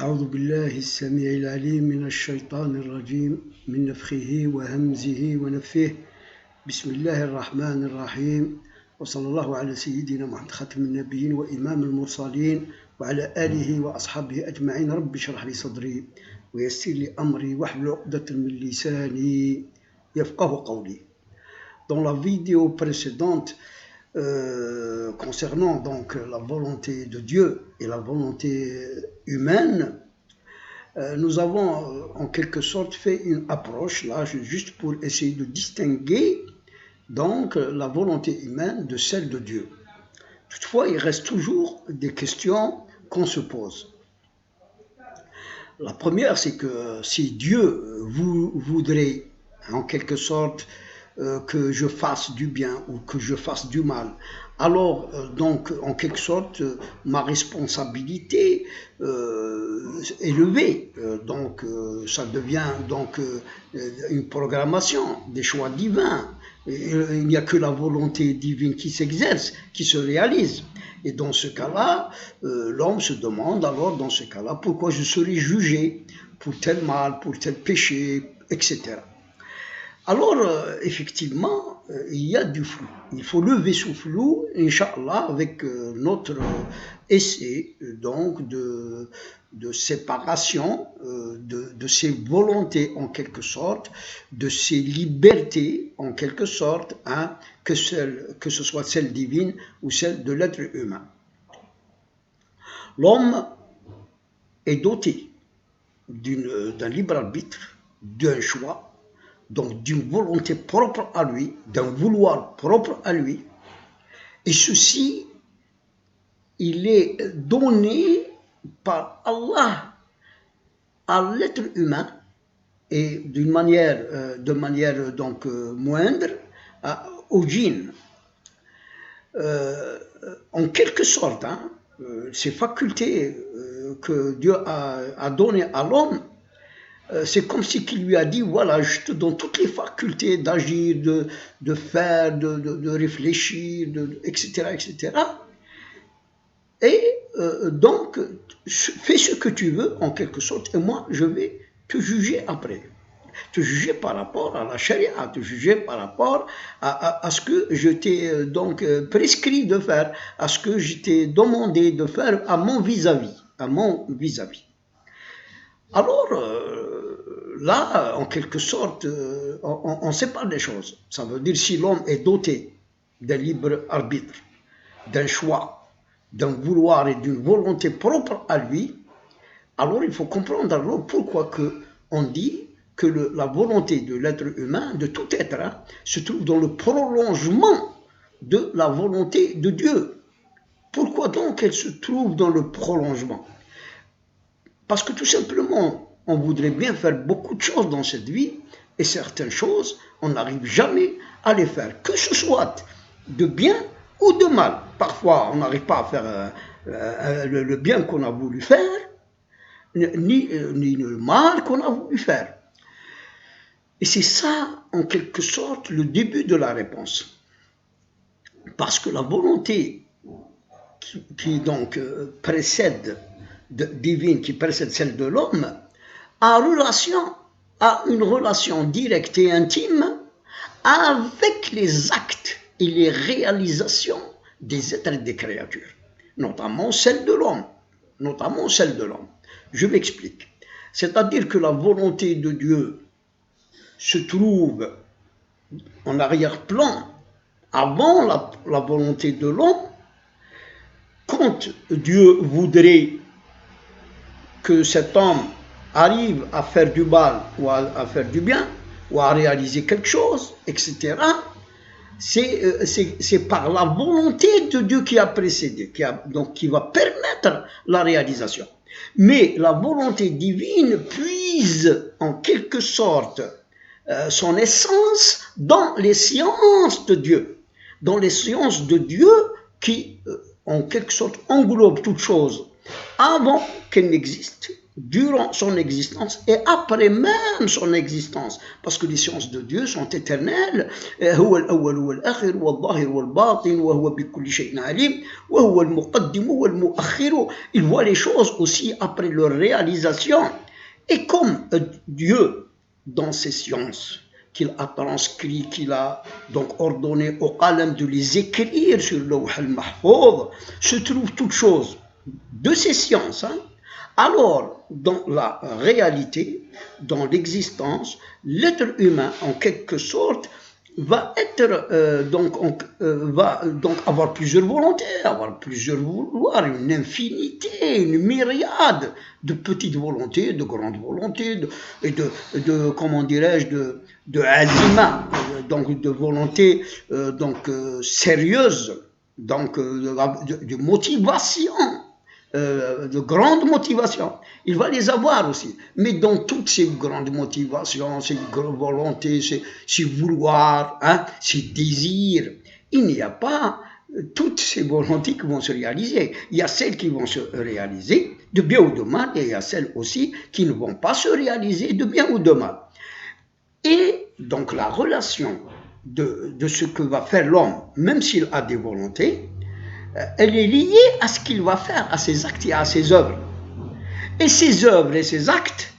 أعوذ بالله السميع العليم من الشيطان الرجيم من نفخه وهمزه ونفثه بسم الله الرحمن الرحيم وصلى الله على سيدنا محمد خاتم النبيين وإمام المرسلين وعلى آله وأصحابه أجمعين. رب اشرح لي صدري ويسر لي أمري واحلل عقدة من لساني يفقه قولي. Dans la vidéo précédente, concernant donc la volonté de Dieu et la volonté humaine, nous avons en quelque sorte fait une approche là juste pour essayer de distinguer donc la volonté humaine de celle de Dieu. Toutefois, il reste toujours des questions qu'on se pose. La première, c'est que si Dieu voudrait en quelque sorte que je fasse du bien ou que je fasse du mal, alors donc en quelque sorte ma responsabilité est levée, donc ça devient donc une programmation, des choix divins. Il n'y a que la volonté divine qui s'exerce, qui se réalise. Et dans ce cas-là, l'homme se demande alors dans ce cas-là pourquoi je serai jugé pour tel mal, pour tel péché, etc. Alors, effectivement, il y a du flou. Il faut lever ce flou, Inch'Allah, avec notre essai donc de séparation de ces volontés en quelque sorte, de ces libertés en quelque sorte, hein, que ce soit celle divine ou celle de l'être humain. L'homme est doté d'un libre arbitre, d'un choix, donc d'une volonté propre à lui, d'un vouloir propre à lui, et ceci, il est donné par Allah à l'être humain, et de manière donc moindre, au djinn. En quelque sorte, hein, ces facultés que Dieu a données à l'homme, c'est comme si qu'il lui a dit, voilà, je te donne toutes les facultés d'agir, de faire, de réfléchir, etc., etc. Et donc, fais ce que tu veux, en quelque sorte, et moi, je vais te juger après. Te juger par rapport à la charia, te juger par rapport à ce que je t'ai donc prescrit de faire, à ce que je t'ai demandé de faire à mon vis-à-vis, Alors, là, en quelque sorte, on sépare les choses. Ça veut dire si l'homme est doté d'un libre arbitre, d'un choix, d'un vouloir et d'une volonté propre à lui, alors il faut comprendre alors pourquoi on dit que la volonté de l'être humain, de tout être, hein, se trouve dans le prolongement de la volonté de Dieu. Pourquoi donc elle se trouve dans le prolongement? Parce que tout simplement, on voudrait bien faire beaucoup de choses dans cette vie, et certaines choses, on n'arrive jamais à les faire, que ce soit de bien ou de mal. Parfois, on n'arrive pas à faire le bien qu'on a voulu faire, ni le mal qu'on a voulu faire. Et c'est ça, en quelque sorte, le début de la réponse. Parce que la volonté qui donc précède divine, qui précède celle de l'homme, a une relation directe et intime avec les actes et les réalisations des êtres et des créatures, notamment celle de l'homme. Je m'explique. C'est-à-dire que la volonté de Dieu se trouve en arrière-plan avant la volonté de l'homme. Quand Dieu voudrait que cet homme arrive à faire du mal ou à faire du bien, ou à réaliser quelque chose, etc., c'est par la volonté de Dieu qui a précédé, qui va permettre la réalisation. Mais la volonté divine puise en quelque sorte son essence dans les sciences de Dieu, qui en quelque sorte englobe toute chose avant qu'elle n'existe, durant son existence et après même son existence, parce que les sciences de Dieu sont éternelles. هو الأول والآخر والظاهر والباطن وهو بكل شيء عليم وهو المقدم والمؤخر. Il voit les choses aussi après leur réalisation. Et comme Dieu, dans ses sciences, qu'il a transcrit, qu'il a donc ordonné au qalam de les écrire sur le lawh al-mahfouz, se trouve toute chose de ces sciences. Alors, dans la réalité, dans l'existence, l'être humain, en quelque sorte, va donc avoir plusieurs volontés, avoir plusieurs vouloirs, une infinité, une myriade de petites volontés, de grandes volontés, de comment dirais-je, de azima, donc de volontés sérieuses, donc de motivation. De grandes motivations, il va les avoir aussi. Mais dans toutes ces grandes motivations, ces grandes volontés, ces vouloirs, ces désirs, il n'y a pas toutes ces volontés qui vont se réaliser. Il y a celles qui vont se réaliser de bien ou de mal, et il y a celles aussi qui ne vont pas se réaliser de bien ou de mal. Et donc la relation de ce que va faire l'homme, même s'il a des volontés, elle est liée à ce qu'il va faire, à ses actes et à ses œuvres. Et ses œuvres et ses actes,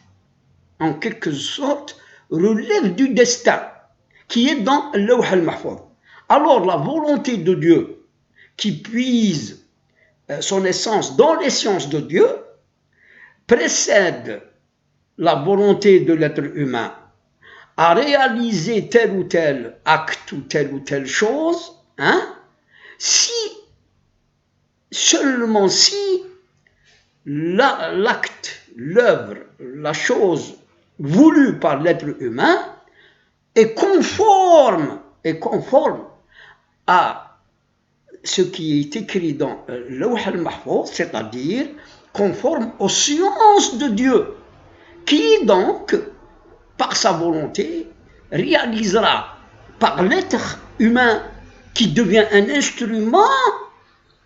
en quelque sorte, relèvent du destin qui est dans le lawh al-mahfouz. Alors la volonté de Dieu, qui puise son essence dans les sciences de Dieu, précède la volonté de l'être humain à réaliser tel ou tel acte ou telle chose, seulement si l'acte, l'œuvre, la chose voulue par l'être humain est conforme à ce qui est écrit dans le lawh al-mahfouz, c'est-à-dire conforme aux sciences de Dieu, qui donc, par sa volonté, réalisera par l'être humain qui devient un instrument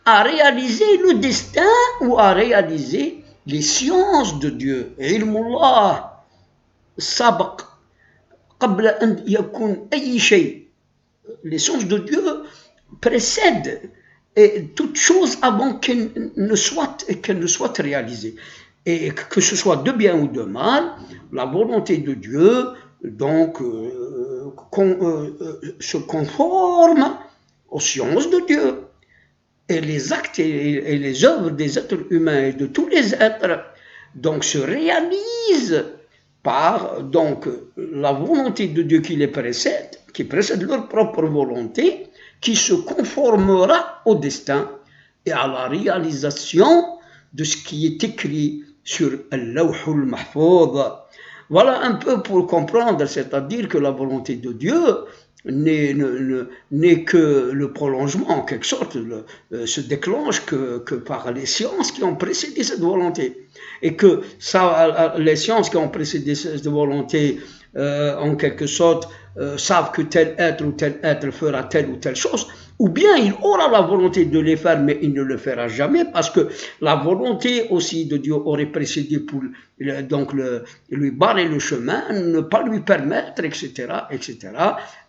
à réaliser le destin ou à réaliser les sciences de Dieu. Ilmullah sabaq qabla an yakun ay shay. Les sciences de Dieu précèdent toute chose avant qu'elle ne soit réalisée. Et que ce soit de bien ou de mal, la volonté de Dieu donc se conforme aux sciences de Dieu. Et les actes et les œuvres des êtres humains et de tous les êtres donc se réalisent par donc la volonté de Dieu qui les précède, qui précède leur propre volonté, qui se conformera au destin et à la réalisation de ce qui est écrit sur le lawh al-mahfouz. Voilà un peu pour comprendre, c'est-à-dire que la volonté de Dieu n'est que le prolongement, en quelque sorte, se déclenche que par les sciences qui ont précédé cette volonté. Et que les sciences qui ont précédé cette volonté, en quelque sorte, savent que tel être fera telle ou telle chose, ou bien il aura la volonté de les faire, mais il ne le fera jamais, parce que la volonté aussi de Dieu aurait précédé pour donc lui barrer le chemin, ne pas lui permettre, etc., etc.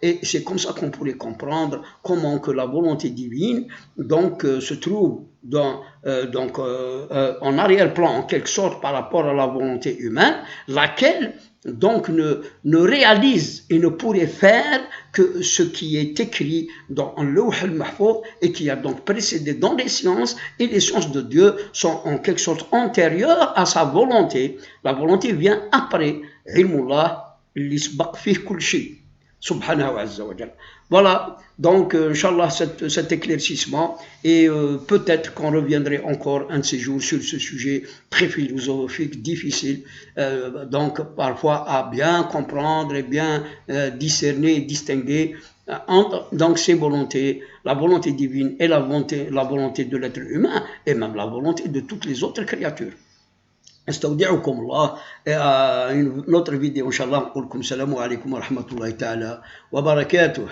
Et c'est comme ça qu'on pourrait comprendre comment que la volonté divine donc se trouve en arrière-plan, en quelque sorte, par rapport à la volonté humaine, laquelle donc ne réalise et ne pourrait faire que ce qui est écrit dans le lawh al-mahfouz et qui a donc précédé dans les sciences, et les sciences de Dieu sont en quelque sorte antérieures à sa volonté. La volonté vient après. Ilmullah lisbaq fih kul shay. Subhanahu azza wa jalla. Voilà, donc, Inch'Allah, cet éclaircissement, et peut-être qu'on reviendrait encore un de ces jours sur ce sujet très philosophique, difficile, donc parfois à bien comprendre et bien discerner et distinguer entre donc ces volontés, la volonté divine et la volonté de l'être humain, et même la volonté de toutes les autres créatures. استودعكم الله une autre vidéo إن شاء الله نقول لكم السلام عليكم ورحمة الله تعالى وبركاته.